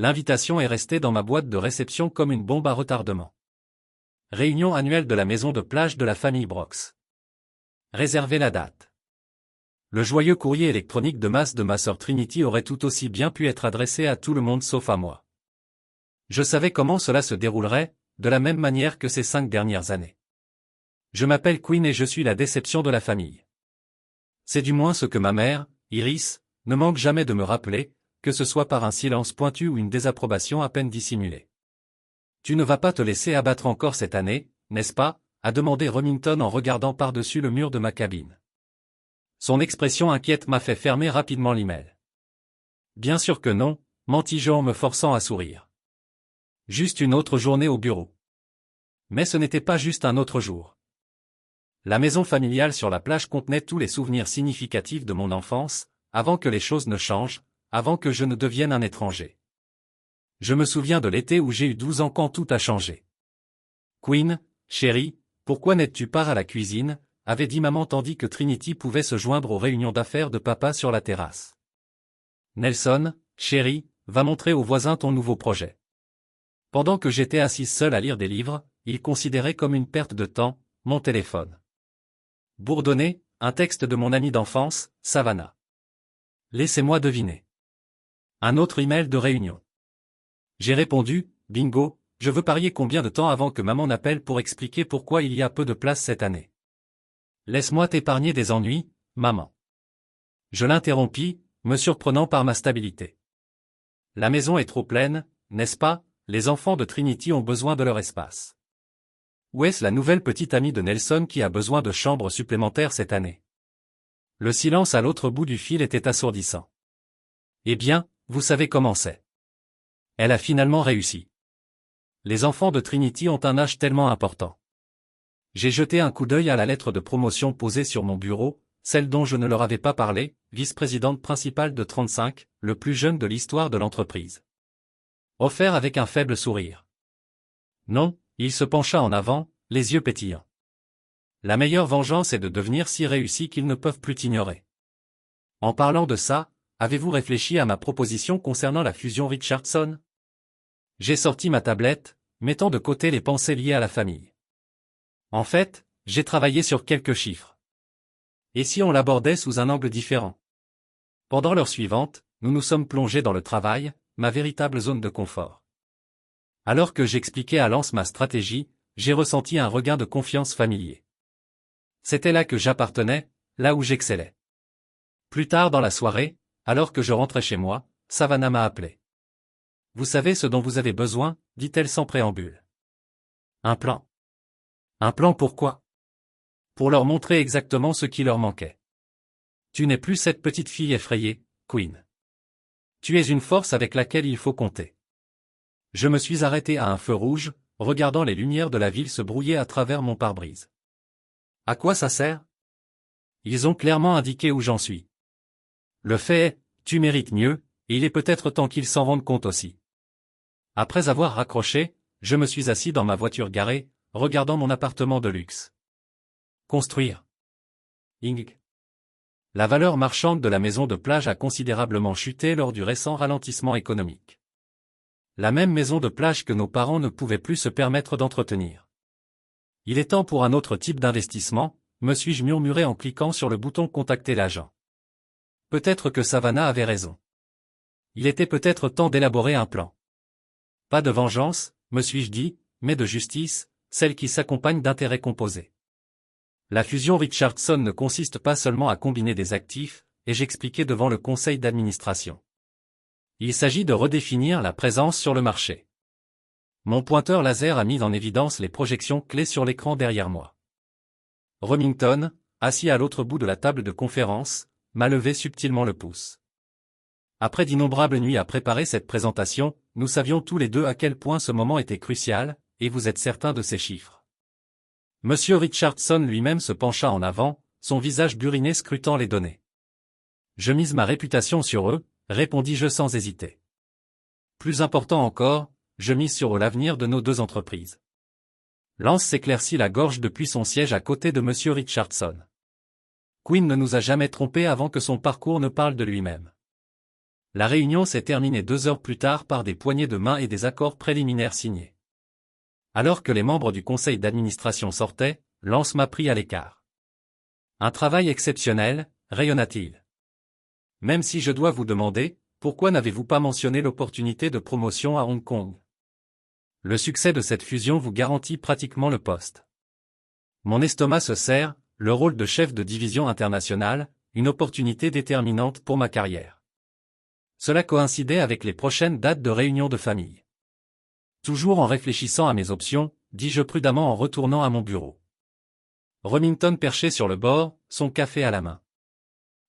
L'invitation est restée dans ma boîte de réception comme une bombe à retardement. Réunion annuelle de la maison de plage de la famille Brox. Réservez la date. Le joyeux courrier électronique de masse de ma sœur Trinity aurait tout aussi bien pu être adressé à tout le monde sauf à moi. Je savais comment cela se déroulerait, de la même manière que ces 5 dernières années. Je m'appelle Quinn et je suis la déception de la famille. C'est du moins ce que ma mère, Iris, ne manque jamais de me rappeler, que ce soit par un silence pointu ou une désapprobation à peine dissimulée. Tu ne vas pas te laisser abattre encore cette année, n'est-ce pas, a demandé Remington en regardant par-dessus le mur de ma cabine. Son expression inquiète m'a fait fermer rapidement l'email. Bien sûr que non, mentis-je en me forçant à sourire. Juste une autre journée au bureau. Mais ce n'était pas juste un autre jour. La maison familiale sur la plage contenait tous les souvenirs significatifs de mon enfance, avant que les choses ne changent, avant que je ne devienne un étranger. Je me souviens de l'été où j'ai eu 12 ans quand tout a changé. Quinn, chérie, pourquoi n'es-tu pas à la cuisine, avait dit maman tandis que Trinity pouvait se joindre aux réunions d'affaires de papa sur la terrasse. Nelson, chérie, va montrer aux voisins ton nouveau projet. Pendant que j'étais assise seule à lire des livres, il considérait comme une perte de temps, mon téléphone. Bourdonné, un texte de mon ami d'enfance, Savannah. Laissez-moi deviner. Un autre email de réunion. J'ai répondu, bingo, je veux parier combien de temps avant que maman n'appelle pour expliquer pourquoi il y a peu de place cette année. Laisse-moi t'épargner des ennuis, maman. Je l'interrompis, me surprenant par ma stabilité. La maison est trop pleine, n'est-ce pas, les enfants de Trinity ont besoin de leur espace. Où est-ce la nouvelle petite amie de Nelson qui a besoin de chambres supplémentaires cette année? Le silence à l'autre bout du fil était assourdissant. Eh bien, vous savez comment c'est. Elle a finalement réussi. Les enfants de Trinity ont un âge tellement important. J'ai jeté un coup d'œil à la lettre de promotion posée sur mon bureau, celle dont je ne leur avais pas parlé, vice-présidente principale de 35, le plus jeune de l'histoire de l'entreprise. Offert avec un faible sourire. Non, il se pencha en avant, les yeux pétillants. La meilleure vengeance est de devenir si réussi qu'ils ne peuvent plus t'ignorer. En parlant de ça, avez-vous réfléchi à ma proposition concernant la fusion Richardson? J'ai sorti ma tablette, mettant de côté les pensées liées à la famille. En fait, j'ai travaillé sur quelques chiffres. Et si on l'abordait sous un angle différent? Pendant l'heure suivante, nous nous sommes plongés dans le travail, ma véritable zone de confort. Alors que j'expliquais à Lance ma stratégie, j'ai ressenti un regain de confiance familier. C'était là que j'appartenais, là où j'excellais. Plus tard dans la soirée, alors que je rentrais chez moi, Savannah m'a appelé. Vous savez ce dont vous avez besoin, dit-elle sans préambule. Un plan. Un plan pourquoi? Pour leur montrer exactement ce qui leur manquait. Tu n'es plus cette petite fille effrayée, Quinn. Tu es une force avec laquelle il faut compter. Je me suis arrêté à un feu rouge, regardant les lumières de la ville se brouiller à travers mon pare-brise. À quoi ça sert? Ils ont clairement indiqué où j'en suis. Le fait est, tu mérites mieux, et il est peut-être temps qu'ils s'en rendent compte aussi. Après avoir raccroché, je me suis assis dans ma voiture garée, regardant mon appartement de luxe. Construire. Ing. La valeur marchande de la maison de plage a considérablement chuté lors du récent ralentissement économique. La même maison de plage que nos parents ne pouvaient plus se permettre d'entretenir. Il est temps pour un autre type d'investissement, me suis-je murmuré en cliquant sur le bouton contacter l'agent. Peut-être que Savannah avait raison. Il était peut-être temps d'élaborer un plan. Pas de vengeance, me suis-je dit, mais de justice, celle qui s'accompagne d'intérêts composés. La fusion Richardson ne consiste pas seulement à combiner des actifs, et j'expliquais devant le conseil d'administration. Il s'agit de redéfinir la présence sur le marché. Mon pointeur laser a mis en évidence les projections clés sur l'écran derrière moi. Remington, assis à l'autre bout de la table de conférence, m'a levé subtilement le pouce. Après d'innombrables nuits à préparer cette présentation, nous savions tous les deux à quel point ce moment était crucial, et vous êtes certains de ces chiffres. Monsieur Richardson lui-même se pencha en avant, son visage buriné scrutant les données. Je mise ma réputation sur eux, répondis-je sans hésiter. Plus important encore, je mise sur eux l'avenir de nos deux entreprises. Lance s'éclaircit la gorge depuis son siège à côté de Monsieur Richardson. Quinn ne nous a jamais trompés avant que son parcours ne parle de lui-même. La réunion s'est terminée 2 heures plus tard par des poignées de main et des accords préliminaires signés. Alors que les membres du conseil d'administration sortaient, Lance m'a pris à l'écart. Un travail exceptionnel, rayonna-t-il. Même si je dois vous demander, pourquoi n'avez-vous pas mentionné l'opportunité de promotion à Hong Kong? Le succès de cette fusion vous garantit pratiquement le poste. Mon estomac se serre, le rôle de chef de division internationale, une opportunité déterminante pour ma carrière. Cela coïncidait avec les prochaines dates de réunion de famille. Toujours en réfléchissant à mes options, dis-je prudemment en retournant à mon bureau. Remington perché sur le bord, son café à la main.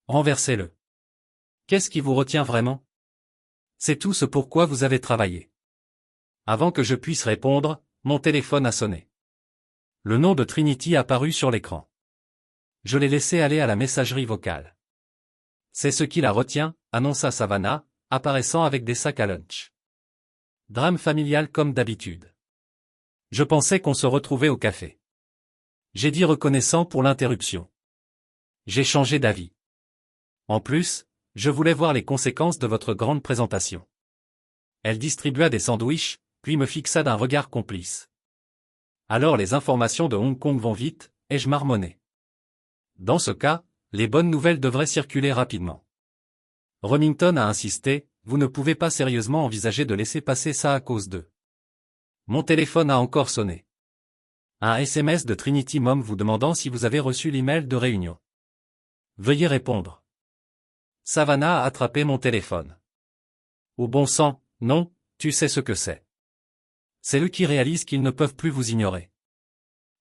Renversez-le. Qu'est-ce qui vous retient vraiment? C'est tout ce pourquoi vous avez travaillé. Avant que je puisse répondre, mon téléphone a sonné. Le nom de Trinity apparut sur l'écran. Je l'ai laissé aller à la messagerie vocale. C'est ce qui la retient, annonça Savannah, apparaissant avec des sacs à lunch. Drame familial comme d'habitude. Je pensais qu'on se retrouvait au café. J'ai dit reconnaissant pour l'interruption. J'ai changé d'avis. En plus, je voulais voir les conséquences de votre grande présentation. Elle distribua des sandwichs, puis me fixa d'un regard complice. Alors les informations de Hong Kong vont vite, ai-je marmonné. Dans ce cas, les bonnes nouvelles devraient circuler rapidement. Remington a insisté, vous ne pouvez pas sérieusement envisager de laisser passer ça à cause d'eux. Mon téléphone a encore sonné. Un SMS de Trinity Mom vous demandant si vous avez reçu l'email de réunion. Veuillez répondre. Savannah a attrapé mon téléphone. Au bon sang, non, tu sais ce que c'est. C'est eux qui réalisent qu'ils ne peuvent plus vous ignorer.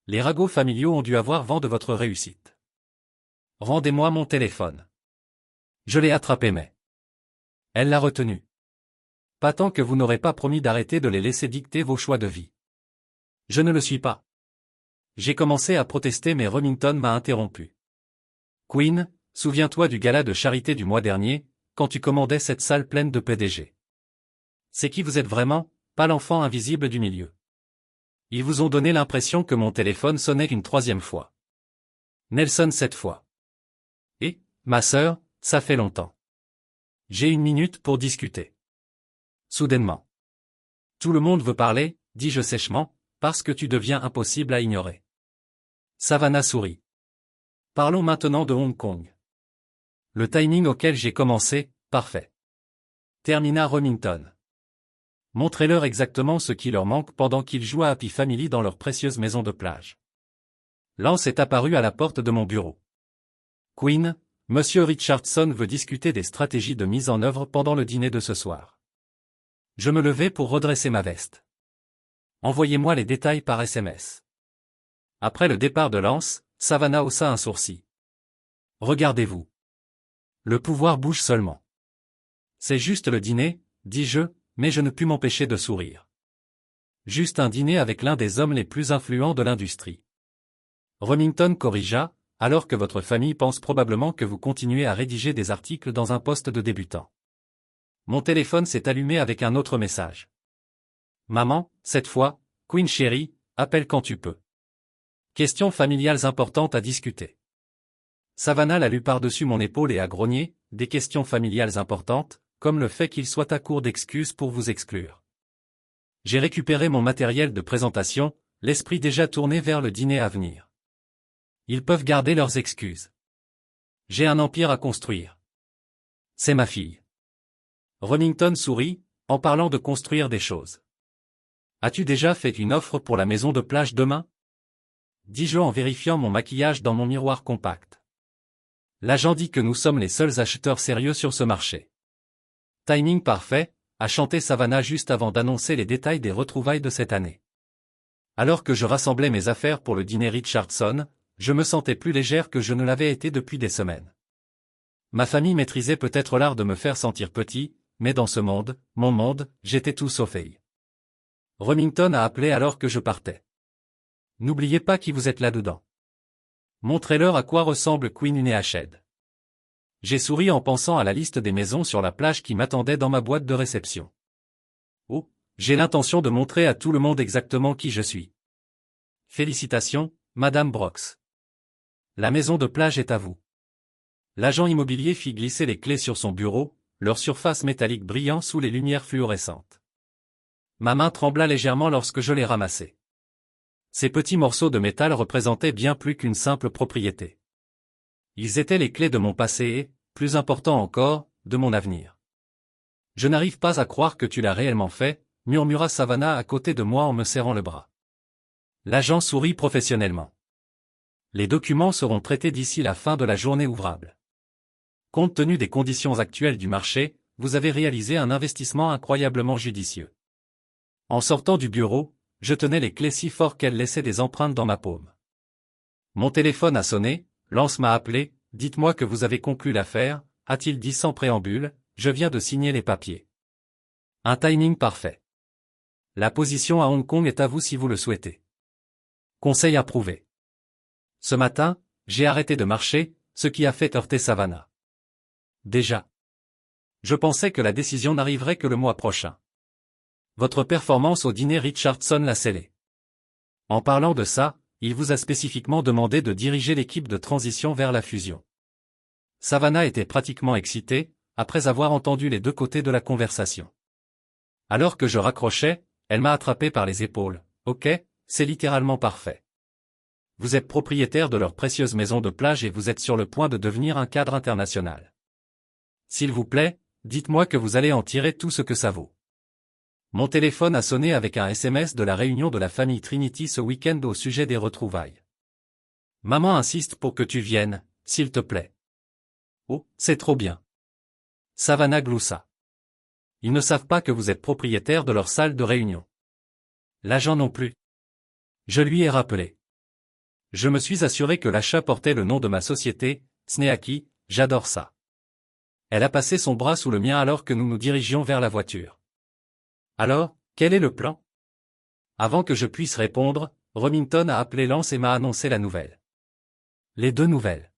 Les ragots familiaux ont dû avoir vent de votre réussite. Rendez-moi mon téléphone. Je l'ai attrapé mais. Elle l'a retenu. Pas tant que vous n'aurez pas promis d'arrêter de les laisser dicter vos choix de vie. Je ne le suis pas. J'ai commencé à protester mais Remington m'a interrompu. Queen, souviens-toi du gala de charité du mois dernier, quand tu commandais cette salle pleine de PDG. C'est qui vous êtes vraiment, pas l'enfant invisible du milieu. Ils vous ont donné l'impression que mon téléphone sonnait une 3e fois. Nelson 7 fois. Et, ma sœur, ça fait longtemps. J'ai 1 minute pour discuter. Soudainement. Tout le monde veut parler, dis-je sèchement, parce que tu deviens impossible à ignorer. Savannah sourit. Parlons maintenant de Hong Kong. Le timing auquel j'ai commencé, parfait. Termina Remington. Montrez-leur exactement ce qui leur manque pendant qu'ils jouent à Happy Family dans leur précieuse maison de plage. Lance est apparu à la porte de mon bureau. Queen, Monsieur Richardson veut discuter des stratégies de mise en œuvre pendant le dîner de ce soir. Je me levai pour redresser ma veste. Envoyez-moi les détails par SMS. Après le départ de Lance, Savannah haussa un sourcil. Regardez-vous. Le pouvoir bouge seulement. C'est juste le dîner, dis-je, mais je ne pus m'empêcher de sourire. Juste un dîner avec l'un des hommes les plus influents de l'industrie. Remington corrigea, alors que votre famille pense probablement que vous continuez à rédiger des articles dans un poste de débutant. Mon téléphone s'est allumé avec un autre message. Maman, cette fois, Queen chérie, appelle quand tu peux. Questions familiales importantes à discuter. Savannah l'a lu par-dessus mon épaule et a grogné, des questions familiales importantes, comme le fait qu'il soit à court d'excuses pour vous exclure. J'ai récupéré mon matériel de présentation, l'esprit déjà tourné vers le dîner à venir. Ils peuvent garder leurs excuses. J'ai un empire à construire. C'est ma fille. Remington sourit, en parlant de construire des choses. As-tu déjà fait une offre pour la maison de plage demain? Dis-je en vérifiant mon maquillage dans mon miroir compact. L'agent dit que nous sommes les seuls acheteurs sérieux sur ce marché. Timing parfait, a chanté Savannah juste avant d'annoncer les détails des retrouvailles de cette année. Alors que je rassemblais mes affaires pour le dîner Richardson, je me sentais plus légère que je ne l'avais été depuis des semaines. Ma famille maîtrisait peut-être l'art de me faire sentir petit, mais dans ce monde, mon monde, j'étais tout sauf fille. Remington a appelé alors que je partais. N'oubliez pas qui vous êtes là-dedans. Montrez-leur à quoi ressemble Queen Unehashed. J'ai souri en pensant à la liste des maisons sur la plage qui m'attendait dans ma boîte de réception. Oh, j'ai l'intention de montrer à tout le monde exactement qui je suis. Félicitations, Madame Brox. La maison de plage est à vous. L'agent immobilier fit glisser les clés sur son bureau, leur surface métallique brillant sous les lumières fluorescentes. Ma main trembla légèrement lorsque je les ramassai. Ces petits morceaux de métal représentaient bien plus qu'une simple propriété. Ils étaient les clés de mon passé et, plus important encore, de mon avenir. Je n'arrive pas à croire que tu l'as réellement fait, murmura Savannah à côté de moi en me serrant le bras. L'agent sourit professionnellement. Les documents seront traités d'ici la fin de la journée ouvrable. Compte tenu des conditions actuelles du marché, vous avez réalisé un investissement incroyablement judicieux. En sortant du bureau, je tenais les clés si fort qu'elles laissaient des empreintes dans ma paume. Mon téléphone a sonné, Lance m'a appelé, dites-moi que vous avez conclu l'affaire, a-t-il dit sans préambule, je viens de signer les papiers. Un timing parfait. La position à Hong Kong est à vous si vous le souhaitez. Conseil approuvé. Ce matin, j'ai arrêté de marcher, ce qui a fait heurter Savannah. Déjà. Je pensais que la décision n'arriverait que le mois prochain. Votre performance au dîner Richardson l'a scellé. En parlant de ça, il vous a spécifiquement demandé de diriger l'équipe de transition vers la fusion. Savannah était pratiquement excitée, après avoir entendu les deux côtés de la conversation. Alors que je raccrochais, elle m'a attrapé par les épaules. Ok, c'est littéralement parfait. Vous êtes propriétaire de leur précieuse maison de plage et vous êtes sur le point de devenir un cadre international. S'il vous plaît, dites-moi que vous allez en tirer tout ce que ça vaut. Mon téléphone a sonné avec un SMS de la réunion de la famille Trinity ce week-end au sujet des retrouvailles. Maman insiste pour que tu viennes, s'il te plaît. Oh, c'est trop bien. Savannah gloussa. Ils ne savent pas que vous êtes propriétaire de leur salle de réunion. L'agent non plus. Je lui ai rappelé. Je me suis assuré que l'achat portait le nom de ma société, Sneaky, j'adore ça. Elle a passé son bras sous le mien alors que nous nous dirigions vers la voiture. Alors, quel est le plan? Avant que je puisse répondre, Remington a appelé Lance et m'a annoncé la nouvelle. Les deux nouvelles.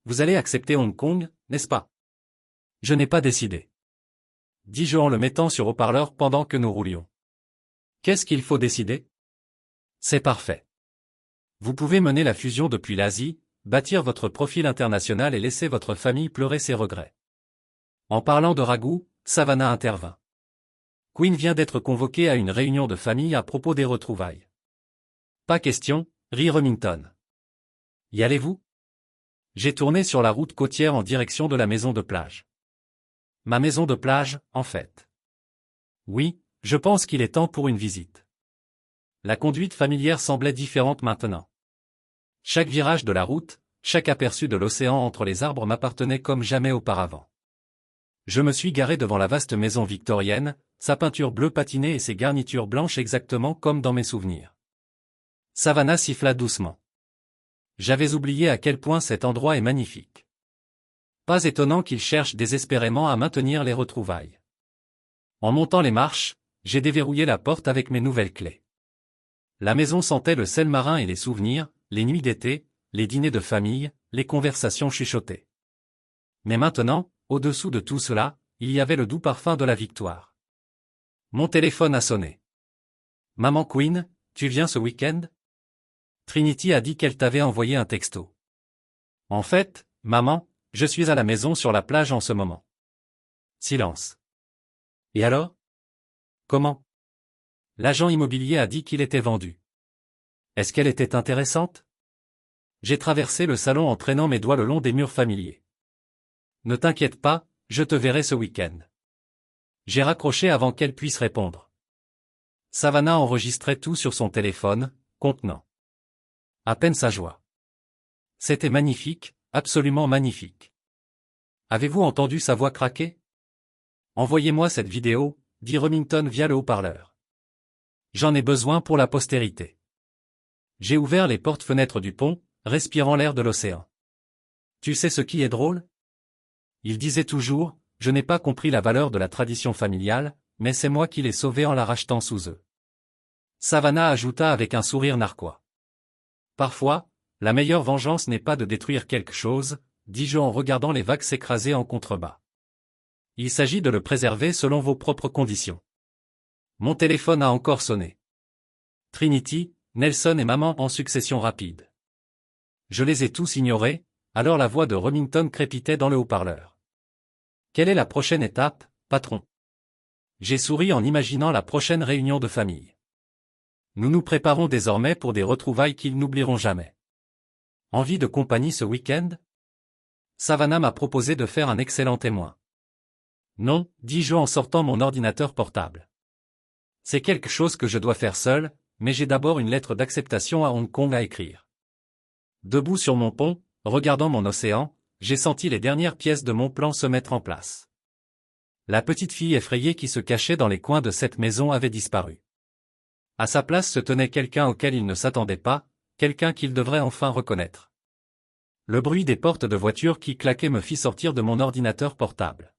Vous allez accepter Hong Kong, n'est-ce pas? Je n'ai pas décidé. Dis-je en le mettant sur haut-parleur pendant que nous roulions. Qu'est-ce qu'il faut décider? C'est parfait. Vous pouvez mener la fusion depuis l'Asie, bâtir votre profil international et laisser votre famille pleurer ses regrets. En parlant de ragoût, Savannah intervint. Quinn vient d'être convoqué à une réunion de famille à propos des retrouvailles. Pas question, rit Remington. Y allez-vous? J'ai tourné sur la route côtière en direction de la maison de plage. Ma maison de plage, en fait. Oui, je pense qu'il est temps pour une visite. La conduite familière semblait différente maintenant. Chaque virage de la route, chaque aperçu de l'océan entre les arbres m'appartenait comme jamais auparavant. Je me suis garé devant la vaste maison victorienne, sa peinture bleue patinée et ses garnitures blanches exactement comme dans mes souvenirs. Savannah siffla doucement. J'avais oublié à quel point cet endroit est magnifique. Pas étonnant qu'il cherche désespérément à maintenir les retrouvailles. En montant les marches, j'ai déverrouillé la porte avec mes nouvelles clés. La maison sentait le sel marin et les souvenirs, les nuits d'été, les dîners de famille, les conversations chuchotées. Mais maintenant, au-dessous de tout cela, il y avait le doux parfum de la victoire. Mon téléphone a sonné. Maman Quinn, tu viens ce week-end? Trinity a dit qu'elle t'avait envoyé un texto. En fait, maman, je suis à la maison sur la plage en ce moment. Silence. Et alors? Comment? L'agent immobilier a dit qu'il était vendu. Est-ce qu'elle était intéressante? J'ai traversé le salon en traînant mes doigts le long des murs familiers. Ne t'inquiète pas, je te verrai ce week-end. J'ai raccroché avant qu'elle puisse répondre. Savannah enregistrait tout sur son téléphone, contenant à peine sa joie. C'était magnifique, absolument magnifique. Avez-vous entendu sa voix craquer? Envoyez-moi cette vidéo, dit Remington via le haut-parleur. J'en ai besoin pour la postérité. J'ai ouvert les portes-fenêtres du pont, respirant l'air de l'océan. Tu sais ce qui est drôle? Il disait toujours, je n'ai pas compris la valeur de la tradition familiale, mais c'est moi qui l'ai sauvée en la rachetant sous eux. Savannah ajouta avec un sourire narquois. Parfois, la meilleure vengeance n'est pas de détruire quelque chose, dis-je en regardant les vagues s'écraser en contrebas. Il s'agit de le préserver selon vos propres conditions. Mon téléphone a encore sonné. Trinity, Nelson et maman en succession rapide. Je les ai tous ignorés, alors la voix de Remington crépitait dans le haut-parleur. Quelle est la prochaine étape, patron? J'ai souri en imaginant la prochaine réunion de famille. Nous nous préparons désormais pour des retrouvailles qu'ils n'oublieront jamais. Envie de compagnie ce week-end? Savannah m'a proposé de faire un excellent témoin. Non, dis-je en sortant mon ordinateur portable. C'est quelque chose que je dois faire seul, mais j'ai d'abord une lettre d'acceptation à Hong Kong à écrire. Debout sur mon pont, regardant mon océan, j'ai senti les dernières pièces de mon plan se mettre en place. La petite fille effrayée qui se cachait dans les coins de cette maison avait disparu. À sa place se tenait quelqu'un auquel il ne s'attendait pas, quelqu'un qu'il devrait enfin reconnaître. Le bruit des portes de voiture qui claquaient me fit sortir de mon ordinateur portable.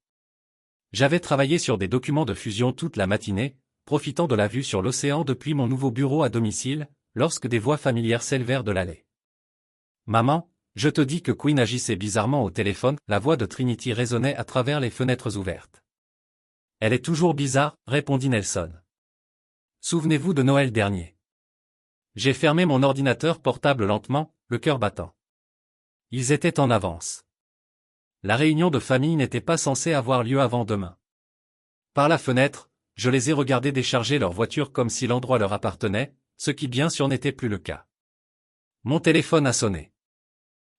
J'avais travaillé sur des documents de fusion toute la matinée, profitant de la vue sur l'océan depuis mon nouveau bureau à domicile, lorsque des voix familières s'élevèrent de l'allée. « Maman, je te dis que Queen agissait bizarrement au téléphone », la voix de Trinity résonnait à travers les fenêtres ouvertes. « Elle est toujours bizarre », répondit Nelson. « Souvenez-vous de Noël dernier. » J'ai fermé mon ordinateur portable lentement, le cœur battant. Ils étaient en avance. La réunion de famille n'était pas censée avoir lieu avant demain. Par la fenêtre, je les ai regardés décharger leur voiture comme si l'endroit leur appartenait, ce qui bien sûr n'était plus le cas. Mon téléphone a sonné.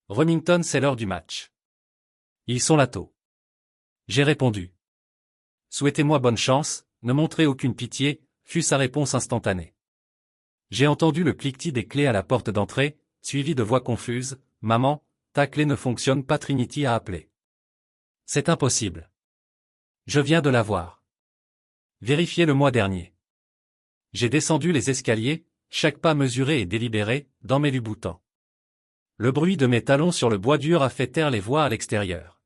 Remington, c'est l'heure du match. Ils sont là tôt. J'ai répondu. Souhaitez-moi bonne chance, ne montrez aucune pitié, fut sa réponse instantanée. J'ai entendu le cliquetis des clés à la porte d'entrée, suivi de voix confuses. Maman, ta clé ne fonctionne pas, Trinity a appelé. C'est impossible. Je viens de la voir. Vérifiez le mois dernier. J'ai descendu les escaliers, chaque pas mesuré et délibéré, dans mes luboutants. Le bruit de mes talons sur le bois dur a fait taire les voix à l'extérieur.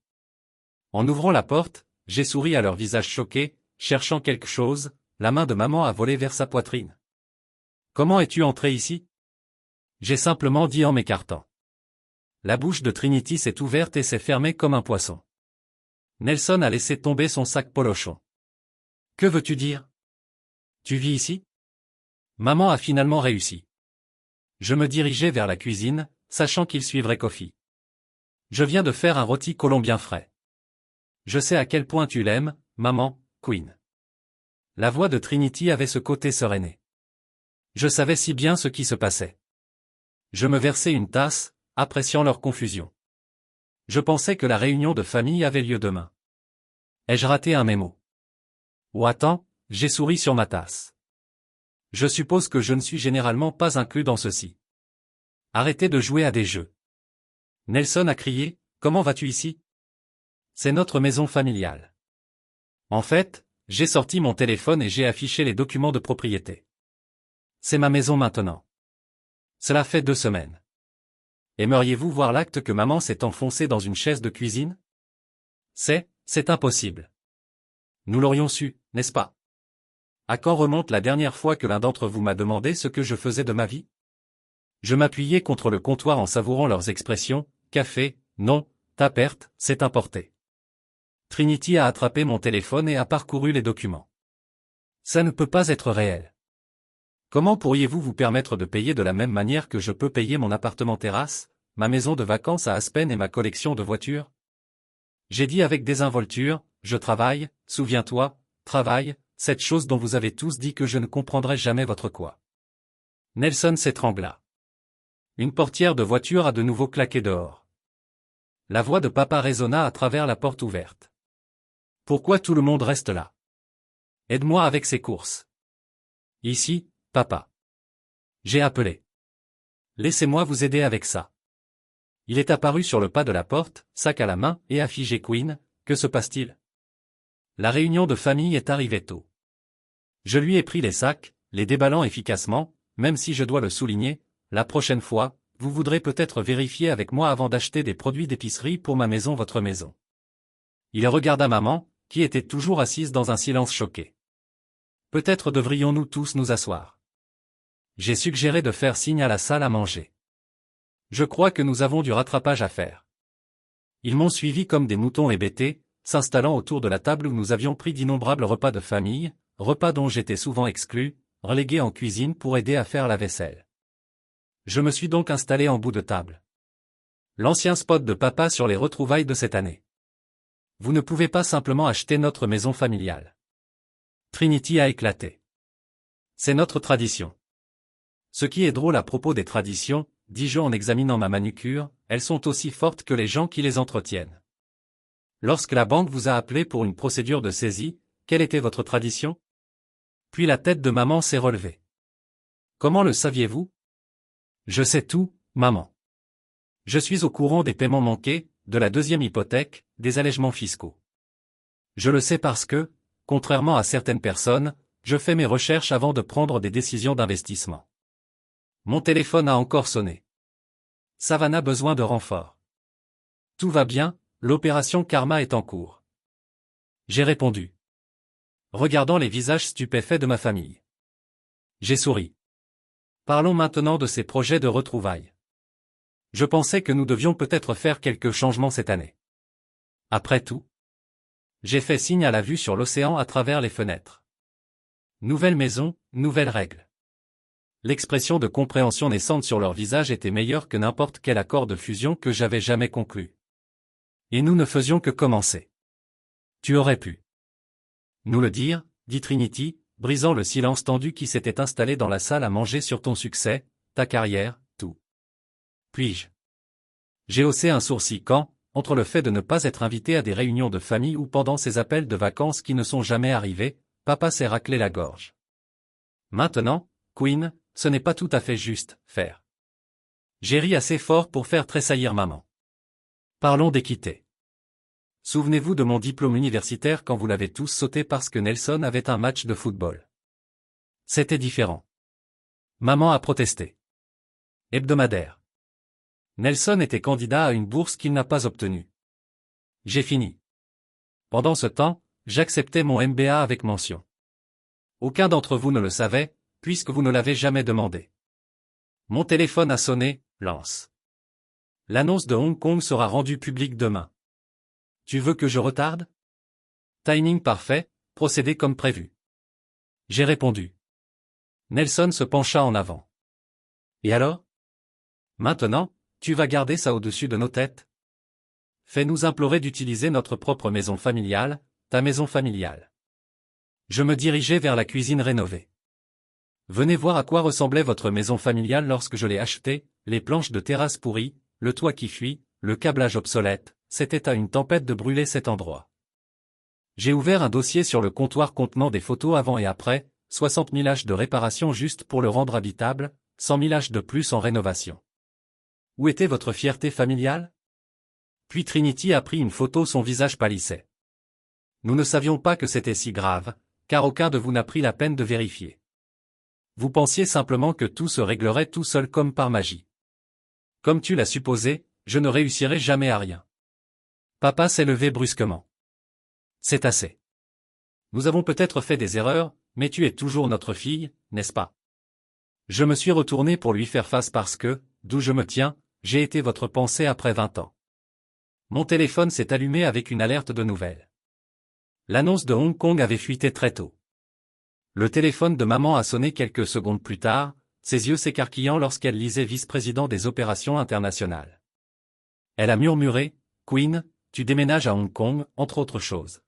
En ouvrant la porte, j'ai souri à leur visage choqué, cherchant quelque chose, la main de maman a volé vers sa poitrine. Comment es-tu entré ici? J'ai simplement dit en m'écartant. La bouche de Trinity s'est ouverte et s'est fermée comme un poisson. Nelson a laissé tomber son sac polochon. Que veux-tu dire? Tu vis ici? Maman a finalement réussi. Je me dirigeais vers la cuisine, sachant qu'il suivrait Kofi. Je viens de faire un rôti colombien frais. Je sais à quel point tu l'aimes, maman, Queen. La voix de Trinity avait ce côté sereiné. Je savais si bien ce qui se passait. Je me versai une tasse, appréciant leur confusion. Je pensais que la réunion de famille avait lieu demain. Ai-je raté un mémo? Ou attends, j'ai souri sur ma tasse. Je suppose que je ne suis généralement pas inclus dans ceci. Arrêtez de jouer à des jeux. Nelson a crié, comment vas-tu ici? C'est notre maison familiale. En fait, j'ai sorti mon téléphone et j'ai affiché les documents de propriété. C'est ma maison maintenant. Cela fait 2 semaines. Aimeriez-vous voir l'acte que maman s'est enfoncée dans une chaise de cuisine? C'est impossible. Nous l'aurions su, n'est-ce pas? À quand remonte la dernière fois que l'un d'entre vous m'a demandé ce que je faisais de ma vie? Je m'appuyais contre le comptoir en savourant leurs expressions, café, non, ta perte, c'est importé. Trinity a attrapé mon téléphone et a parcouru les documents. Ça ne peut pas être réel. Comment pourriez-vous vous permettre de payer de la même manière que je peux payer mon appartement terrasse, ma maison de vacances à Aspen et ma collection de voitures? J'ai dit avec désinvolture, je travaille, souviens-toi, travaille, cette chose dont vous avez tous dit que je ne comprendrai jamais votre quoi. Nelson s'étrangla. Une portière de voiture a de nouveau claqué dehors. La voix de papa résonna à travers la porte ouverte. Pourquoi tout le monde reste là? Aide-moi avec ces courses. Ici, papa. J'ai appelé. Laissez-moi vous aider avec ça. Il est apparu sur le pas de la porte, sac à la main, et a figé Queen. Que se passe-t-il? La réunion de famille est arrivée tôt. Je lui ai pris les sacs, les déballant efficacement, même si je dois le souligner, la prochaine fois, vous voudrez peut-être vérifier avec moi avant d'acheter des produits d'épicerie pour ma maison, votre maison. Il regarda maman, qui était toujours assise dans un silence choqué. Peut-être devrions-nous tous nous asseoir. J'ai suggéré de faire signe à la salle à manger. Je crois que nous avons du rattrapage à faire. Ils m'ont suivi comme des moutons hébétés, s'installant autour de la table où nous avions pris d'innombrables repas de famille, repas dont j'étais souvent exclu, relégué en cuisine pour aider à faire la vaisselle. Je me suis donc installé en bout de table. L'ancien spot de papa sur les retrouvailles de cette année. Vous ne pouvez pas simplement acheter notre maison familiale. Trinity a éclaté. C'est notre tradition. Ce qui est drôle à propos des traditions, dis-je en examinant ma manucure, elles sont aussi fortes que les gens qui les entretiennent. Lorsque la banque vous a appelé pour une procédure de saisie, quelle était votre tradition? Puis la tête de maman s'est relevée. Comment le saviez-vous? Je sais tout, maman. Je suis au courant des paiements manqués, de la deuxième hypothèque, des allègements fiscaux. Je le sais parce que, contrairement à certaines personnes, je fais mes recherches avant de prendre des décisions d'investissement. Mon téléphone a encore sonné. Savannah a besoin de renfort. Tout va bien, l'opération Karma est en cours. J'ai répondu. Regardant les visages stupéfaits de ma famille. J'ai souri. Parlons maintenant de ces projets de retrouvailles. Je pensais que nous devions peut-être faire quelques changements cette année. Après tout, j'ai fait signe à la vue sur l'océan à travers les fenêtres. Nouvelle maison, nouvelles règles. L'expression de compréhension naissante sur leur visage était meilleure que n'importe quel accord de fusion que j'avais jamais conclu. Et nous ne faisions que commencer. Tu aurais pu nous le dire, dit Trinity, brisant le silence tendu qui s'était installé dans la salle à manger sur ton succès, ta carrière, tout. Puis-je? J'ai haussé un sourcil quand, entre le fait de ne pas être invité à des réunions de famille ou pendant ces appels de vacances qui ne sont jamais arrivés, papa s'est raclé la gorge. Maintenant, Queen, ce n'est pas tout à fait juste, faire. J'ai ri assez fort pour faire tressaillir maman. Parlons d'équité. Souvenez-vous de mon diplôme universitaire quand vous l'avez tous sauté parce que Nelson avait un match de football. C'était différent. Maman a protesté. Hebdomadaire. Nelson était candidat à une bourse qu'il n'a pas obtenue. J'ai fini. Pendant ce temps, j'acceptais mon MBA avec mention. Aucun d'entre vous ne le savait, puisque vous ne l'avez jamais demandé. Mon téléphone a sonné, lance. L'annonce de Hong Kong sera rendue publique demain. Tu veux que je retarde? Timing parfait, procédez comme prévu. J'ai répondu. Nelson se pencha en avant. Et alors? Maintenant, tu vas garder ça au-dessus de nos têtes? Fais-nous implorer d'utiliser notre propre maison familiale, ta maison familiale. Je me dirigeai vers la cuisine rénovée. Venez voir à quoi ressemblait votre maison familiale lorsque je l'ai achetée, les planches de terrasse pourries, le toit qui fuit, le câblage obsolète. C'était à une tempête de brûler cet endroit. J'ai ouvert un dossier sur le comptoir contenant des photos avant et après, 60 000 H de réparation juste pour le rendre habitable, 100 000 H de plus en rénovation. Où était votre fierté familiale? Puis Trinity a pris une photo, son visage pâlissait. Nous ne savions pas que c'était si grave, car aucun de vous n'a pris la peine de vérifier. Vous pensiez simplement que tout se réglerait tout seul comme par magie. Comme tu l'as supposé, je ne réussirai jamais à rien. Papa s'est levé brusquement. C'est assez. Nous avons peut-être fait des erreurs, mais tu es toujours notre fille, n'est-ce pas? Je me suis retourné pour lui faire face parce que, d'où je me tiens, j'ai été votre pensée après 20 ans. Mon téléphone s'est allumé avec une alerte de nouvelles. L'annonce de Hong Kong avait fuité très tôt. Le téléphone de maman a sonné quelques secondes plus tard, ses yeux s'écarquillant lorsqu'elle lisait vice-président des opérations internationales. Elle a murmuré, Queen, tu déménages à Hong Kong, entre autres choses.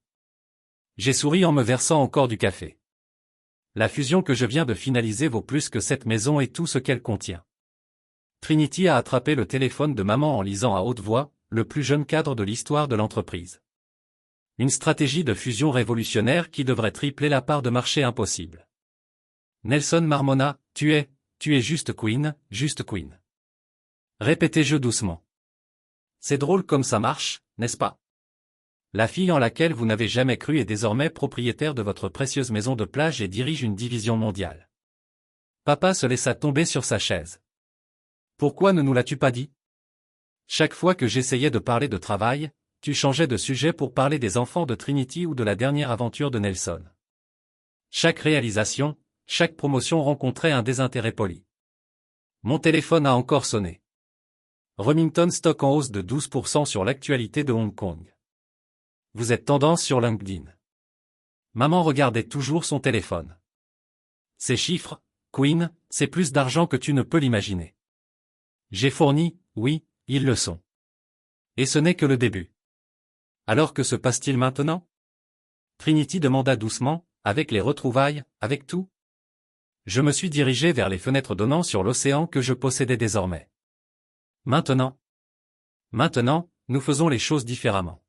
J'ai souri en me versant encore du café. La fusion que je viens de finaliser vaut plus que cette maison et tout ce qu'elle contient. Trinity a attrapé le téléphone de maman en lisant à haute voix, le plus jeune cadre de l'histoire de l'entreprise. Une stratégie de fusion révolutionnaire qui devrait tripler la part de marché impossible. Nelson marmonna, tu es juste Queen, juste Queen. Répétez-je doucement. C'est drôle comme ça marche, n'est-ce pas? La fille en laquelle vous n'avez jamais cru est désormais propriétaire de votre précieuse maison de plage et dirige une division mondiale. Papa se laissa tomber sur sa chaise. Pourquoi ne nous l'as-tu pas dit? Chaque fois que j'essayais de parler de travail, tu changeais de sujet pour parler des enfants de Trinity ou de la dernière aventure de Nelson. Chaque réalisation, chaque promotion rencontrait un désintérêt poli. Mon téléphone a encore sonné. Remington stock en hausse de 12% sur l'actualité de Hong Kong. Vous êtes tendance sur LinkedIn. Maman regardait toujours son téléphone. Ces chiffres, Queen, c'est plus d'argent que tu ne peux l'imaginer. J'ai fourni, oui, ils le sont. Et ce n'est que le début. Alors que se passe-t-il maintenant? Trinity demanda doucement, avec les retrouvailles, avec tout. Je me suis dirigé vers les fenêtres donnant sur l'océan que je possédais désormais. Maintenant, nous faisons les choses différemment.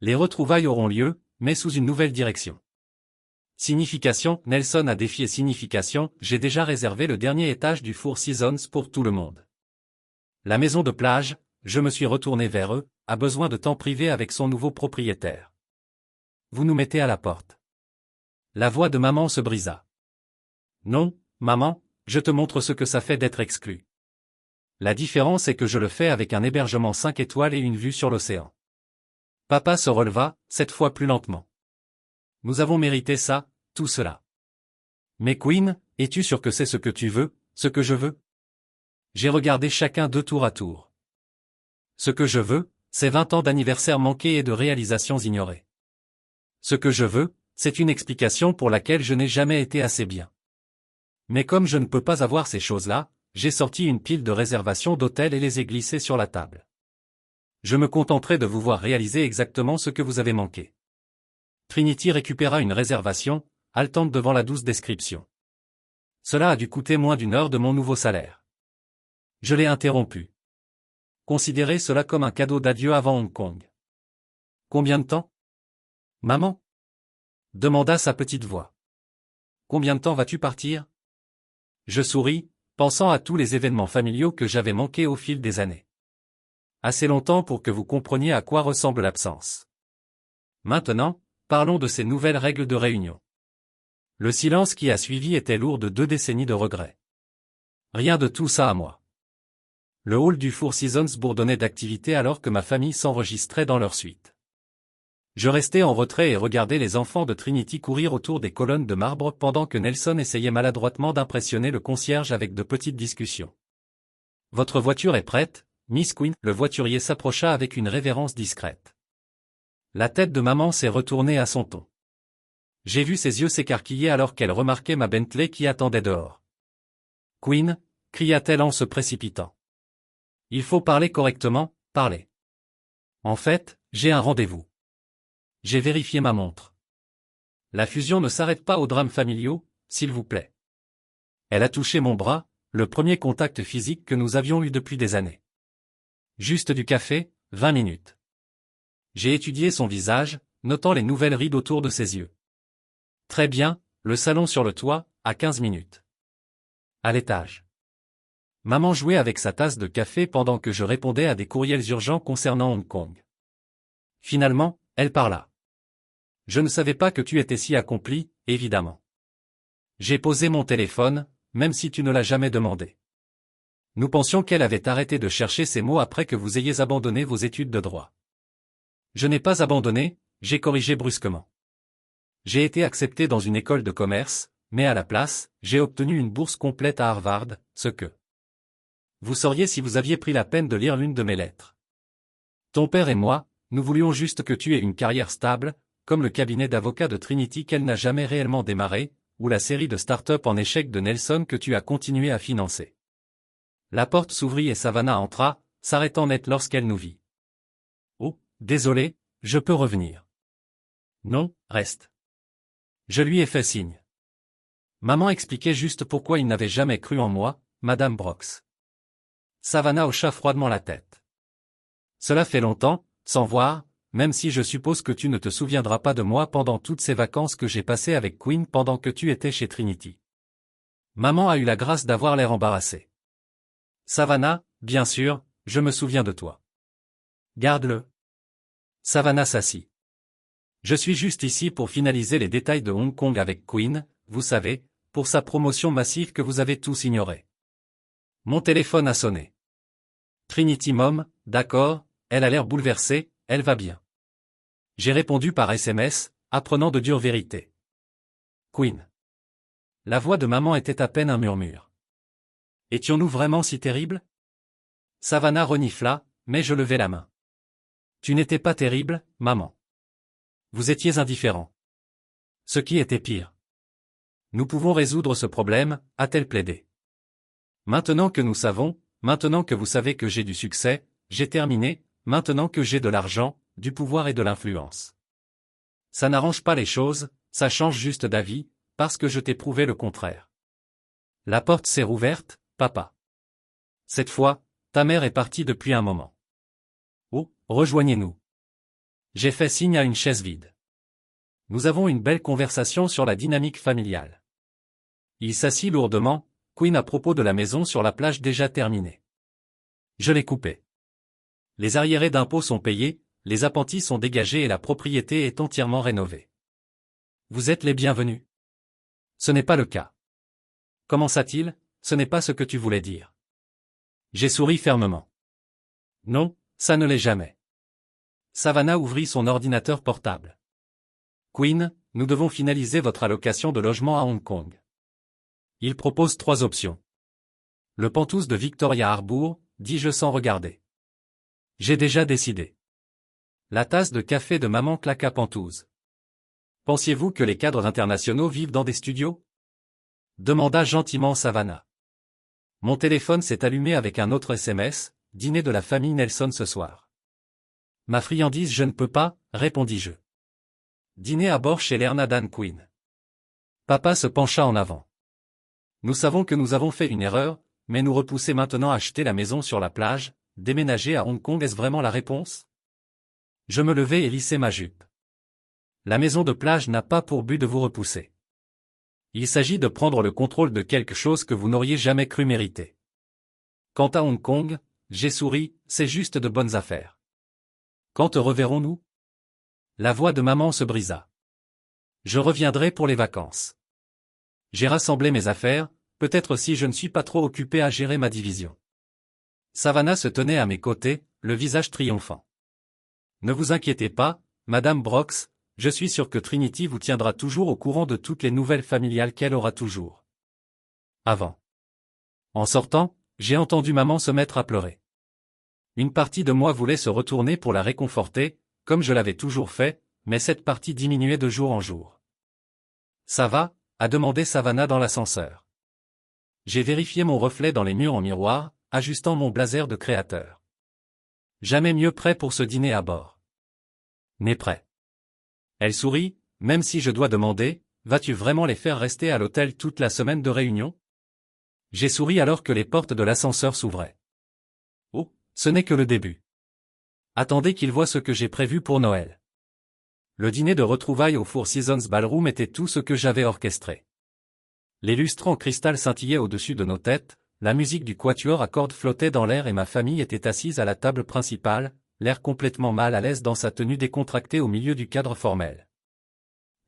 Les retrouvailles auront lieu, mais sous une nouvelle direction. Signification, Nelson a défié signification, j'ai déjà réservé le dernier étage du Four Seasons pour tout le monde. La maison de plage, je me suis retourné vers eux, a besoin de temps privé avec son nouveau propriétaire. Vous nous mettez à la porte. La voix de maman se brisa. Non, maman, je te montre ce que ça fait d'être exclu. La différence est que je le fais avec un hébergement 5 étoiles et une vue sur l'océan. Papa se releva, cette fois plus lentement. Nous avons mérité ça, tout cela. Mais Queen, es-tu sûr que c'est ce que tu veux, ce que je veux? J'ai regardé chacun d'eux tour à tour. Ce que je veux, c'est 20 ans d'anniversaire manqués et de réalisations ignorées. Ce que je veux, c'est une explication pour laquelle je n'ai jamais été assez bien. Mais comme je ne peux pas avoir ces choses-là, j'ai sorti une pile de réservations d'hôtels et les ai glissées sur la table. Je me contenterai de vous voir réaliser exactement ce que vous avez manqué. Trinity récupéra une réservation, haletante devant la douce description. Cela a dû coûter moins d'une heure de mon nouveau salaire. Je l'ai interrompu. Considérez cela comme un cadeau d'adieu avant Hong Kong. Combien de temps? Maman? Demanda sa petite voix. Combien de temps vas-tu partir? Je souris, pensant à tous les événements familiaux que j'avais manqués au fil des années. Assez longtemps pour que vous compreniez à quoi ressemble l'absence. Maintenant, parlons de ces nouvelles règles de réunion. Le silence qui a suivi était lourd de 2 décennies de regrets. Rien de tout ça à moi. Le hall du Four Seasons bourdonnait d'activité alors que ma famille s'enregistrait dans leur suite. Je restais en retrait et regardais les enfants de Trinity courir autour des colonnes de marbre pendant que Nelson essayait maladroitement d'impressionner le concierge avec de petites discussions. « Votre voiture est prête, Miss Queen ?» Le voiturier s'approcha avec une révérence discrète. La tête de maman s'est retournée à son ton. J'ai vu ses yeux s'écarquiller alors qu'elle remarquait ma Bentley qui attendait dehors. « Queen » cria-t-elle en se précipitant. « Il faut parler correctement, parler. En fait, j'ai un rendez-vous. » J'ai vérifié ma montre. La fusion ne s'arrête pas aux drames familiaux, s'il vous plaît. Elle a touché mon bras, le premier contact physique que nous avions eu depuis des années. Juste du café, 20 minutes. J'ai étudié son visage, notant les nouvelles rides autour de ses yeux. Très bien, le salon sur le toit, à 15 minutes. À l'étage. Maman jouait avec sa tasse de café pendant que je répondais à des courriels urgents concernant Hong Kong. Finalement, elle parla. Je ne savais pas que tu étais si accompli, évidemment. J'ai posé mon téléphone, même si tu ne l'as jamais demandé. Nous pensions qu'elle avait arrêté de chercher ces mots après que vous ayez abandonné vos études de droit. Je n'ai pas abandonné, j'ai corrigé brusquement. J'ai été accepté dans une école de commerce, mais à la place, j'ai obtenu une bourse complète à Harvard, ce que vous sauriez si vous aviez pris la peine de lire l'une de mes lettres. Ton père et moi, nous voulions juste que tu aies une carrière stable, comme le cabinet d'avocats de Trinity qu'elle n'a jamais réellement démarré, ou la série de start-up en échec de Nelson que tu as continué à financer. La porte s'ouvrit et Savannah entra, s'arrêtant net lorsqu'elle nous vit. Oh, désolé, je peux revenir. Non, reste. Je lui ai fait signe. Maman expliquait juste pourquoi il n'avait jamais cru en moi, Madame Brox. Savannah hocha froidement la tête. Cela fait longtemps, sans voir, même si je suppose que tu ne te souviendras pas de moi pendant toutes ces vacances que j'ai passées avec Queen pendant que tu étais chez Trinity. Maman a eu la grâce d'avoir l'air embarrassée. Savannah, bien sûr, je me souviens de toi. Garde-le. Savannah s'assit. Je suis juste ici pour finaliser les détails de Hong Kong avec Queen, vous savez, pour sa promotion massive que vous avez tous ignorée. Mon téléphone a sonné. Trinity Mom, d'accord, elle a l'air bouleversée, elle va bien. J'ai répondu par SMS, apprenant de dures vérités. Queen. La voix de maman était à peine un murmure. Étions-nous vraiment si terribles? Savannah renifla, mais je levai la main. Tu n'étais pas terrible, maman. Vous étiez indifférent. Ce qui était pire. Nous pouvons résoudre ce problème, a-t-elle plaidé. Maintenant que nous savons, maintenant que vous savez que j'ai du succès, j'ai terminé, maintenant que j'ai de l'argent, du pouvoir et de l'influence. Ça n'arrange pas les choses, ça change juste d'avis, parce que je t'ai prouvé le contraire. La porte s'est rouverte, papa. Cette fois, ta mère est partie depuis un moment. Oh, rejoignez-nous. J'ai fait signe à une chaise vide. Nous avons une belle conversation sur la dynamique familiale. Il s'assit lourdement, Quinn à propos de la maison sur la plage déjà terminée. Je l'ai coupée. Les arriérés d'impôts sont payés, les appentis sont dégagés et la propriété est entièrement rénovée. Vous êtes les bienvenus. Ce n'est pas le cas. Comment ça-t-il, ce n'est pas ce que tu voulais dire. J'ai souri fermement. Non, ça ne l'est jamais. Savannah ouvrit son ordinateur portable. Quinn, nous devons finaliser votre allocation de logement à Hong Kong. Il propose 3 options. Le Penthouse de Victoria Harbour, dis-je sans regarder. J'ai déjà décidé. La tasse de café de maman claqua Penthouse. Pensiez-vous que les cadres internationaux vivent dans des studios? Demanda gentiment Savannah. Mon téléphone s'est allumé avec un autre SMS, dîner de la famille Nelson ce soir. Ma friandise je ne peux pas, répondis-je. Dîner à bord chez l'Hernadan Quinn. Papa se pencha en avant. Nous savons que nous avons fait une erreur, mais nous repousser maintenant à acheter la maison sur la plage, déménager à Hong Kong est-ce vraiment la réponse? Je me levai et lissai ma jupe. La maison de plage n'a pas pour but de vous repousser. Il s'agit de prendre le contrôle de quelque chose que vous n'auriez jamais cru mériter. Quant à Hong Kong, j'ai souri, c'est juste de bonnes affaires. Quand te reverrons-nous? La voix de maman se brisa. Je reviendrai pour les vacances. J'ai rassemblé mes affaires, peut-être si je ne suis pas trop occupé à gérer ma division. Savannah se tenait à mes côtés, le visage triomphant. Ne vous inquiétez pas, Madame Brox, je suis sûr que Trinity vous tiendra toujours au courant de toutes les nouvelles familiales qu'elle aura toujours. Avant. En sortant, j'ai entendu maman se mettre à pleurer. Une partie de moi voulait se retourner pour la réconforter, comme je l'avais toujours fait, mais cette partie diminuait de jour en jour. Ça va? A demandé Savannah dans l'ascenseur. J'ai vérifié mon reflet dans les murs en miroir, ajustant mon blazer de créateur. Jamais mieux prêt pour ce dîner à bord. N'est prêt. Elle sourit, même si je dois demander, vas-tu vraiment les faire rester à l'hôtel toute la semaine de réunion? J'ai souri alors que les portes de l'ascenseur s'ouvraient. Oh, ce n'est que le début. Attendez qu'ils voient ce que j'ai prévu pour Noël. Le dîner de retrouvailles au Four Seasons Ballroom était tout ce que j'avais orchestré. Les lustres en cristal scintillaient au-dessus de nos têtes, la musique du quatuor à cordes flottait dans l'air et ma famille était assise à la table principale, l'air complètement mal à l'aise dans sa tenue décontractée au milieu du cadre formel.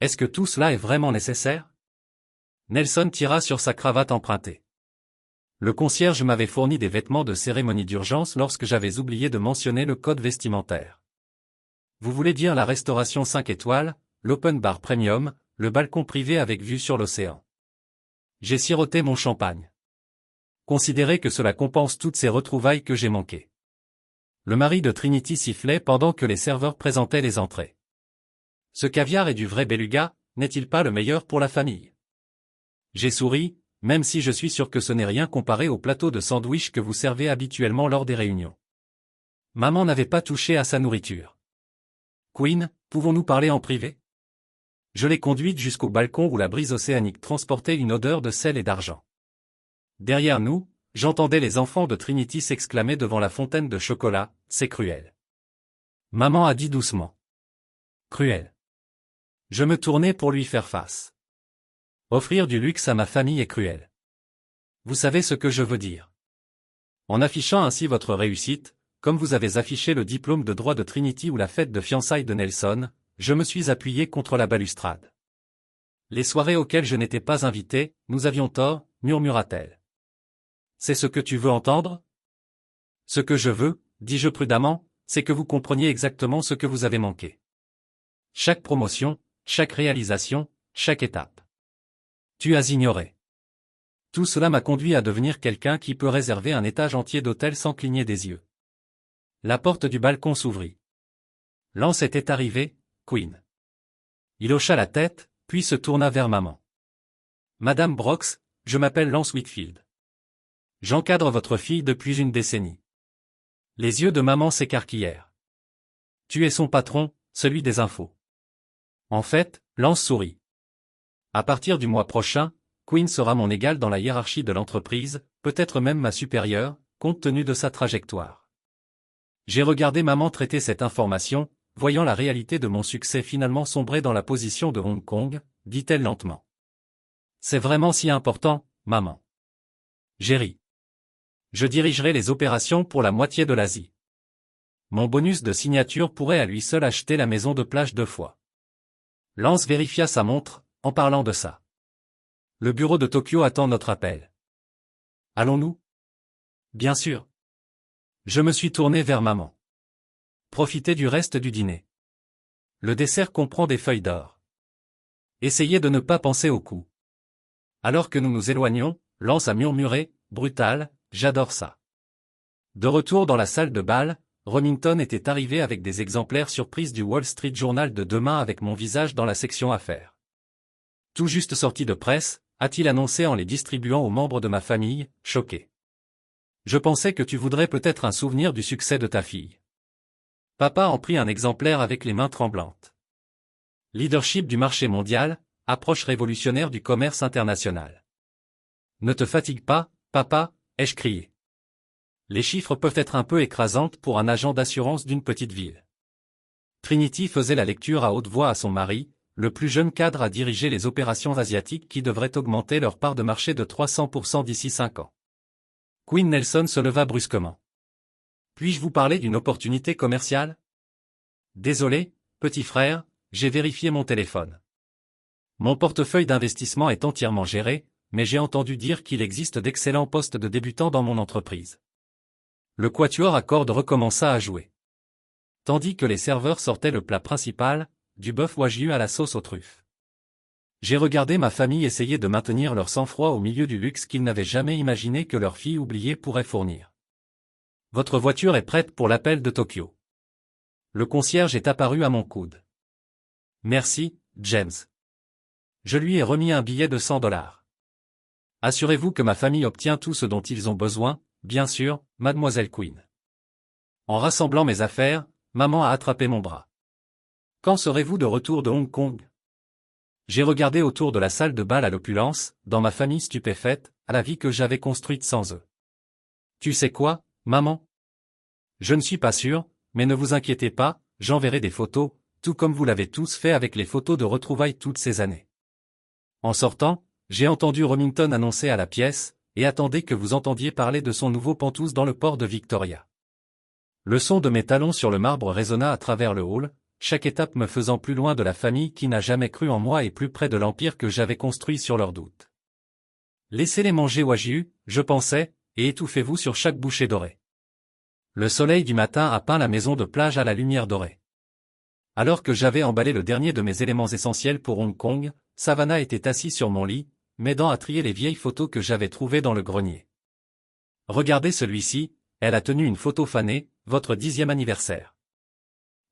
Est-ce que tout cela est vraiment nécessaire? Nelson tira sur sa cravate empruntée. Le concierge m'avait fourni des vêtements de cérémonie d'urgence lorsque j'avais oublié de mentionner le code vestimentaire. Vous voulez dire la restauration 5 étoiles, l'open bar premium, le balcon privé avec vue sur l'océan. J'ai siroté mon champagne. Considérez que cela compense toutes ces retrouvailles que j'ai manquées. Le mari de Trinity sifflait pendant que les serveurs présentaient les entrées. Ce caviar est du vrai beluga, n'est-il pas le meilleur pour la famille? J'ai souri, même si je suis sûr que ce n'est rien comparé au plateau de sandwich que vous servez habituellement lors des réunions. Maman n'avait pas touché à sa nourriture. Quinn, pouvons-nous parler en privé? Je l'ai conduite jusqu'au balcon où la brise océanique transportait une odeur de sel et d'argent. Derrière nous, j'entendais les enfants de Trinity s'exclamer devant la fontaine de chocolat, c'est cruel. Maman a dit doucement. Cruel. Je me tournai pour lui faire face. Offrir du luxe à ma famille est cruel. Vous savez ce que je veux dire. En affichant ainsi votre réussite, comme vous avez affiché le diplôme de droit de Trinity ou la fête de fiançailles de Nelson, je me suis appuyé contre la balustrade. Les soirées auxquelles je n'étais pas invité, nous avions tort, murmura-t-elle. C'est ce que tu veux entendre? Ce que je veux, dis-je prudemment, c'est que vous compreniez exactement ce que vous avez manqué. Chaque promotion, chaque réalisation, chaque étape. Tu as ignoré. Tout cela m'a conduit à devenir quelqu'un qui peut réserver un étage entier d'hôtel sans cligner des yeux. La porte du balcon s'ouvrit. Lance était arrivé, Quinn. Il hocha la tête, puis se tourna vers maman. Madame Brox, je m'appelle Lance Whitfield. J'encadre votre fille depuis une décennie. Les yeux de maman s'écarquillèrent. Tu es son patron, celui des infos. En fait, Lance sourit. À partir du mois prochain, Quinn sera mon égal dans la hiérarchie de l'entreprise, peut-être même ma supérieure, compte tenu de sa trajectoire. J'ai regardé maman traiter cette information, voyant la réalité de mon succès finalement sombrer dans la position de Hong Kong, dit-elle lentement. C'est vraiment si important, maman. J'ai ri. Je dirigerai les opérations pour la moitié de l'Asie. Mon bonus de signature pourrait à lui seul acheter la maison de plage 2 fois. Lance vérifia sa montre, en parlant de ça. Le bureau de Tokyo attend notre appel. Allons-nous? Bien sûr. Je me suis tourné vers maman. Profitez du reste du dîner. Le dessert comprend des feuilles d'or. Essayez de ne pas penser au coup. Alors que nous nous éloignons, Lance a murmuré, brutal, j'adore ça. De retour dans la salle de bal, Remington était arrivé avec des exemplaires surprises du Wall Street Journal de demain avec mon visage dans la section affaires. Tout juste sorti de presse, a-t-il annoncé en les distribuant aux membres de ma famille, choqué. Je pensais que tu voudrais peut-être un souvenir du succès de ta fille. Papa en prit un exemplaire avec les mains tremblantes. Leadership du marché mondial, approche révolutionnaire du commerce international. Ne te fatigue pas, papa, ai-je crié. Les chiffres peuvent être un peu écrasantes pour un agent d'assurance d'une petite ville. Trinity faisait la lecture à haute voix à son mari, le plus jeune cadre à diriger les opérations asiatiques qui devraient augmenter leur part de marché de 300% d'ici 5 ans. Quinn Nelson se leva brusquement. Puis-je vous parler d'une opportunité commerciale? Désolé, petit frère, j'ai vérifié mon téléphone. Mon portefeuille d'investissement est entièrement géré, mais j'ai entendu dire qu'il existe d'excellents postes de débutants dans mon entreprise. Le quatuor à cordes recommença à jouer. Tandis que les serveurs sortaient le plat principal, du bœuf wagyu à la sauce aux truffes. J'ai regardé ma famille essayer de maintenir leur sang-froid au milieu du luxe qu'ils n'avaient jamais imaginé que leur fille oubliée pourrait fournir. Votre voiture est prête pour l'appel de Tokyo. Le concierge est apparu à mon coude. Merci, James. Je lui ai remis un billet de $100. Assurez-vous que ma famille obtient tout ce dont ils ont besoin, bien sûr, mademoiselle Quinn. En rassemblant mes affaires, maman a attrapé mon bras. Quand serez-vous de retour de Hong Kong? J'ai regardé autour de la salle de bal à l'opulence, dans ma famille stupéfaite, à la vie que j'avais construite sans eux. Tu sais quoi, maman? Je ne suis pas sûr, mais ne vous inquiétez pas, j'enverrai des photos, tout comme vous l'avez tous fait avec les photos de retrouvailles toutes ces années. En sortant, j'ai entendu Remington annoncer à la pièce, et attendez que vous entendiez parler de son nouveau Pantouse dans le port de Victoria. Le son de mes talons sur le marbre résonna à travers le hall, chaque étape me faisant plus loin de la famille qui n'a jamais cru en moi et plus près de l'empire que j'avais construit sur leurs doutes. Laissez-les manger wagyu, je pensais, et étouffez-vous sur chaque bouchée dorée. Le soleil du matin a peint la maison de plage à la lumière dorée. Alors que j'avais emballé le dernier de mes éléments essentiels pour Hong Kong, Savannah était assise sur mon lit, m'aidant à trier les vieilles photos que j'avais trouvées dans le grenier. Regardez celui-ci, elle a tenu une photo fanée, votre 10e anniversaire.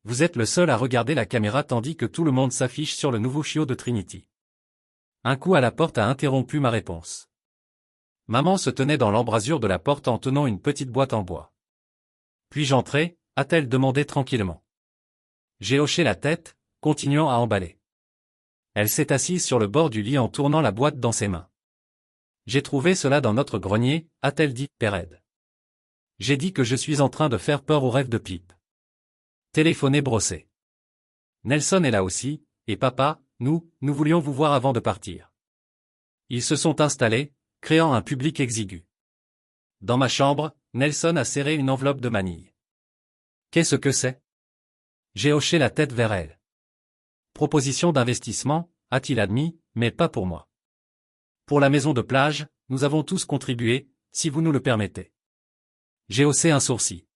Vous êtes le seul à regarder la caméra tandis que tout le monde s'affiche sur le nouveau chiot de Trinity. Un coup à la porte a interrompu ma réponse. Maman se tenait dans l'embrasure de la porte en tenant une petite boîte en bois. Puis-je entrer, a-t-elle demandé tranquillement. J'ai hoché la tête, continuant à emballer. Elle s'est assise sur le bord du lit en tournant la boîte dans ses mains. J'ai trouvé cela dans notre grenier, a-t-elle dit, Péred. J'ai dit que je suis en train de faire peur aux rêves de Pipe. Téléphoner brossé. Nelson est là aussi, et papa, nous voulions vous voir avant de partir. Ils se sont installés, créant un public exigu. Dans ma chambre, Nelson a serré une enveloppe de manille. Qu'est-ce que c'est? J'ai hoché la tête vers elle. Proposition d'investissement, a-t-il admis, mais pas pour moi. Pour la maison de plage, nous avons tous contribué, si vous nous le permettez. J'ai haussé un sourcil.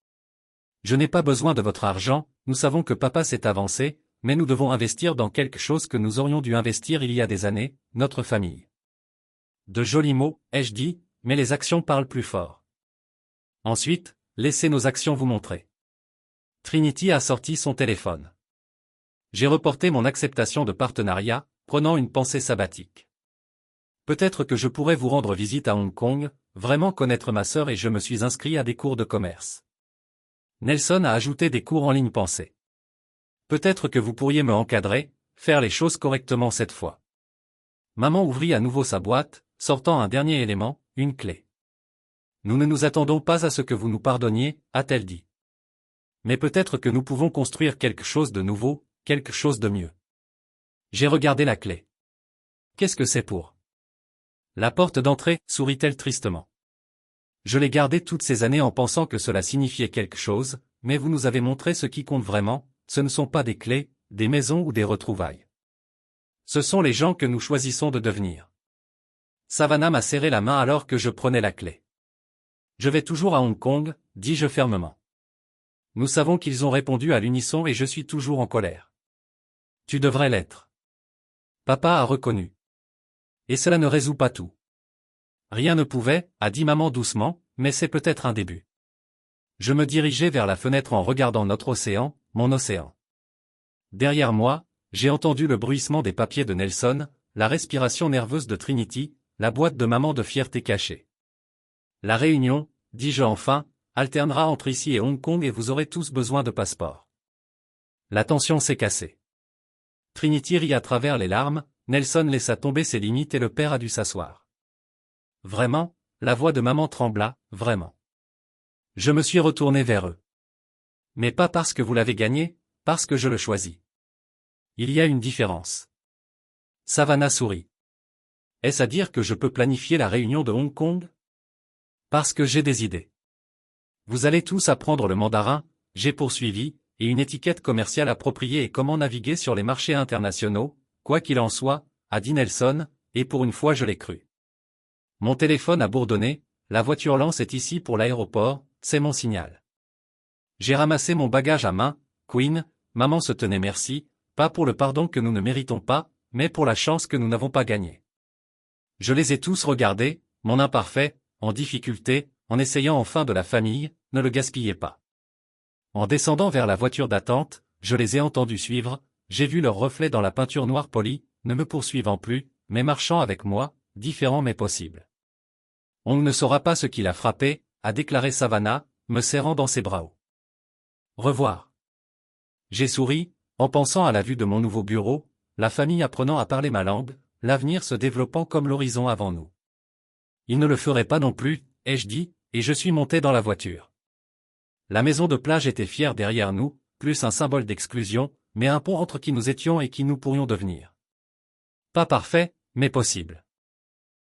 Je n'ai pas besoin de votre argent, nous savons que papa s'est avancé, mais nous devons investir dans quelque chose que nous aurions dû investir il y a des années, notre famille. De jolis mots, ai-je dit, mais les actions parlent plus fort. Ensuite, laissez nos actions vous montrer. Trinity a sorti son téléphone. J'ai reporté mon acceptation de partenariat, prenant une pensée sabbatique. Peut-être que je pourrais vous rendre visite à Hong Kong, vraiment connaître ma sœur et je me suis inscrit à des cours de commerce. Nelson a ajouté des cours en ligne pensée. Peut-être que vous pourriez me encadrer, faire les choses correctement cette fois. Maman ouvrit à nouveau sa boîte, sortant un dernier élément, une clé. Nous ne nous attendons pas à ce que vous nous pardonniez, a-t-elle dit. Mais peut-être que nous pouvons construire quelque chose de nouveau, quelque chose de mieux. J'ai regardé la clé. Qu'est-ce que c'est pour? La porte d'entrée, sourit-elle tristement. Je l'ai gardée toutes ces années en pensant que cela signifiait quelque chose, mais vous nous avez montré ce qui compte vraiment, ce ne sont pas des clés, des maisons ou des retrouvailles. Ce sont les gens que nous choisissons de devenir. Savannah m'a serré la main alors que je prenais la clé. Je vais toujours à Hong Kong, dis-je fermement. Nous savons qu'ils ont répondu à l'unisson et je suis toujours en colère. Tu devrais l'être. Papa a reconnu. Et cela ne résout pas tout. Rien ne pouvait, a dit maman doucement, mais c'est peut-être un début. Je me dirigeai vers la fenêtre en regardant notre océan, mon océan. Derrière moi, j'ai entendu le bruissement des papiers de Nelson, la respiration nerveuse de Trinity, la boîte de maman de fierté cachée. La réunion, dis-je enfin, alternera entre ici et Hong Kong et vous aurez tous besoin de passeports. La tension s'est cassée. Trinity rit à travers les larmes, Nelson laissa tomber ses limites et le père a dû s'asseoir. Vraiment, la voix de maman trembla, vraiment. Je me suis retourné vers eux. Mais pas parce que vous l'avez gagné, parce que je le choisis. Il y a une différence. Savannah sourit. Est-ce à dire que je peux planifier la réunion de Hong Kong? Parce que j'ai des idées. Vous allez tous apprendre le mandarin, j'ai poursuivi, et une étiquette commerciale appropriée et comment naviguer sur les marchés internationaux, quoi qu'il en soit, a dit Nelson, et pour une fois je l'ai cru. Mon téléphone a bourdonné, la voiture lance est ici pour l'aéroport, c'est mon signal. J'ai ramassé mon bagage à main, Queen, maman se tenait merci, pas pour le pardon que nous ne méritons pas, mais pour la chance que nous n'avons pas gagnée. Je les ai tous regardés, mon imparfait, en difficulté, en essayant enfin de la famille, ne le gaspillez pas. En descendant vers la voiture d'attente, je les ai entendus suivre, j'ai vu leur reflet dans la peinture noire polie, ne me poursuivant plus, mais marchant avec moi, différent mais possible. On ne saura pas ce qui l'a frappé, a déclaré Savannah, me serrant dans ses bras. Revoir. J'ai souri, en pensant à la vue de mon nouveau bureau, la famille apprenant à parler ma langue, l'avenir se développant comme l'horizon avant nous. Il ne le ferait pas non plus, ai-je dit, et je suis monté dans la voiture. La maison de plage était fière derrière nous, plus un symbole d'exclusion, mais un pont entre qui nous étions et qui nous pourrions devenir. Pas parfait, mais possible.